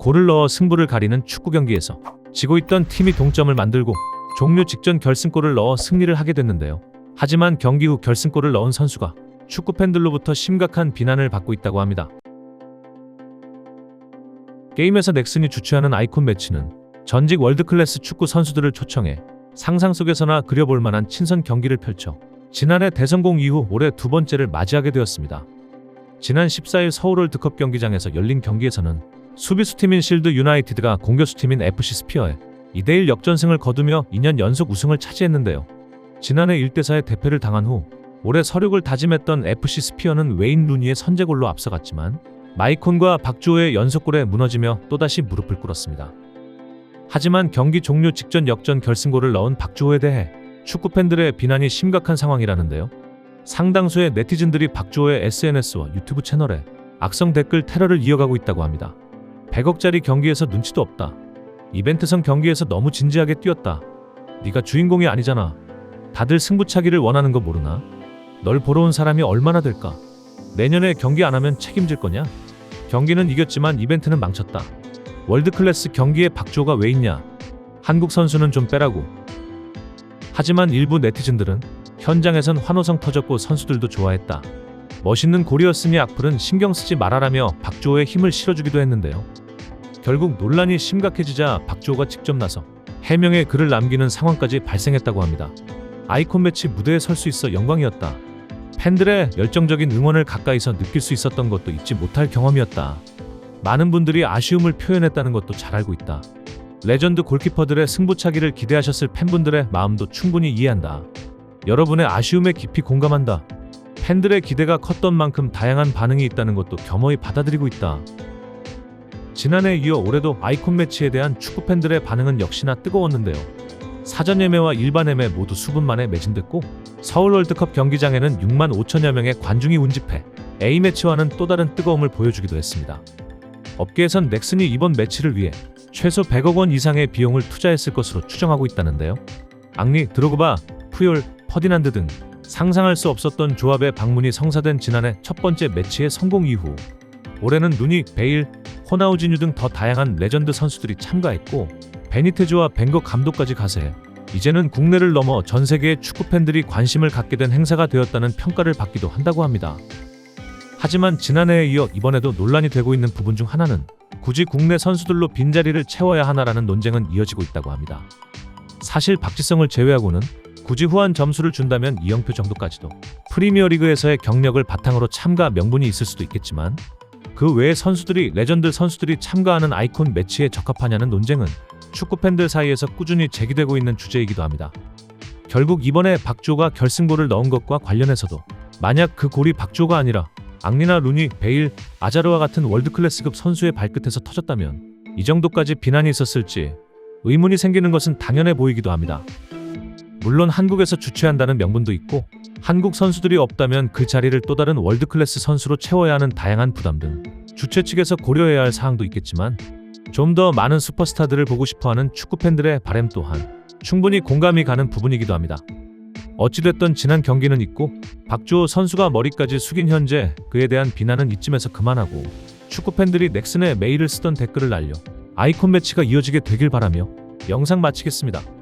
골을 넣어 승부를 가리는 축구 경기에서 지고 있던 팀이 동점을 만들고 종료 직전 결승골을 넣어 승리를 하게 됐는데요. 하지만 경기 후 결승골을 넣은 선수가 축구 팬들로부터 심각한 비난을 받고 있다고 합니다. 게임에서 넥슨이 주최하는 아이콘 매치는 전직 월드클래스 축구 선수들을 초청해 상상 속에서나 그려볼 만한 친선 경기를 펼쳐 지난해 대성공 이후 올해 두 번째를 맞이하게 되었습니다. 지난 14일 서울 월드컵 경기장에서 열린 경기에서는 수비수팀인 실드 유나이티드가 공격수팀인 FC 스피어에 2대1 역전승을 거두며 2년 연속 우승을 차지했는데요. 지난해 1대4의 대패를 당한 후 올해 서륙을 다짐했던 FC 스피어는 웨인 루니의 선제골로 앞서갔지만 마이콘과 박주호의 연속골에 무너지며 또다시 무릎을 꿇었습니다. 하지만 경기 종료 직전 역전 결승골을 넣은 박주호에 대해 축구 팬들의 비난이 심각한 상황이라는데요. 상당수의 네티즌들이 박주호의 SNS와 유튜브 채널에 악성 댓글 테러를 이어가고 있다고 합니다. 100억짜리 경기에서 눈치도 없다. 이벤트성 경기에서 너무 진지하게 뛰었다. 네가 주인공이 아니잖아. 다들 승부차기를 원하는 거 모르나? 널 보러 온 사람이 얼마나 될까? 내년에 경기 안 하면 책임질 거냐? 경기는 이겼지만 이벤트는 망쳤다. 월드클래스 경기에 박주호가 왜 있냐? 한국 선수는 좀 빼라고. 하지만 일부 네티즌들은 현장에선 환호성 터졌고 선수들도 좋아했다. 멋있는 골이었으니 악플은 신경 쓰지 말아라며 박주호의 힘을 실어주기도 했는데요. 결국 논란이 심각해지자 박주호가 직접 나서 해명의 글을 남기는 상황까지 발생했다고 합니다. 아이콘 매치 무대에 설 수 있어 영광이었다. 팬들의 열정적인 응원을 가까이서 느낄 수 있었던 것도 잊지 못할 경험이었다. 많은 분들이 아쉬움을 표현했다는 것도 잘 알고 있다. 레전드 골키퍼들의 승부차기를 기대하셨을 팬분들의 마음도 충분히 이해한다. 여러분의 아쉬움에 깊이 공감한다. 팬들의 기대가 컸던 만큼 다양한 반응이 있다는 것도 겸허히 받아들이고 있다. 지난해에 이어 올해도 아이콘 매치에 대한 축구 팬들의 반응은 역시나 뜨거웠는데요. 사전 예매와 일반 예매 모두 수분 만에 매진됐고 서울 월드컵 경기장에는 6만 5천여 명의 관중이 운집해 A매치와는 또 다른 뜨거움을 보여주기도 했습니다. 업계에선 넥슨이 이번 매치를 위해 최소 100억 원 이상의 비용을 투자했을 것으로 추정하고 있다는데요. 앙리, 드로그바, 푸열, 퍼디난드 등 상상할 수 없었던 조합의 방문이 성사된 지난해 첫 번째 매치의 성공 이후 올해는 루니, 베일, 호나우지뉴 등 더 다양한 레전드 선수들이 참가했고 베니테즈와 벵거 감독까지 가세해 이제는 국내를 넘어 전 세계의 축구 팬들이 관심을 갖게 된 행사가 되었다는 평가를 받기도 한다고 합니다. 하지만 지난해에 이어 이번에도 논란이 되고 있는 부분 중 하나는 굳이 국내 선수들로 빈자리를 채워야 하나라는 논쟁은 이어지고 있다고 합니다. 사실 박지성을 제외하고는 굳이 후한 점수를 준다면 이영표 정도까지도 프리미어리그에서의 경력을 바탕으로 참가 명분이 있을 수도 있겠지만 그 외의 선수들이 레전드 선수들이 참가하는 아이콘 매치에 적합하냐는 논쟁은 축구 팬들 사이에서 꾸준히 제기되고 있는 주제이기도 합니다. 결국 이번에 박주호가 결승골을 넣은 것과 관련해서도 만약 그 골이 박주호가 아니라 앙리나 루니, 베일, 아자르와 같은 월드클래스급 선수의 발끝에서 터졌다면 이 정도까지 비난이 있었을지 의문이 생기는 것은 당연해 보이기도 합니다. 물론 한국에서 주최한다는 명분도 있고 한국 선수들이 없다면 그 자리를 또 다른 월드클래스 선수로 채워야 하는 다양한 부담 등 주최 측에서 고려해야 할 사항도 있겠지만 좀 더 많은 슈퍼스타들을 보고 싶어하는 축구 팬들의 바람 또한 충분히 공감이 가는 부분이기도 합니다. 어찌됐든 지난 경기는 있고 박주호 선수가 머리까지 숙인 현재 그에 대한 비난은 이쯤에서 그만하고 축구 팬들이 넥슨에 메일을 쓰던 댓글을 날려 아이콘 매치가 이어지게 되길 바라며 영상 마치겠습니다.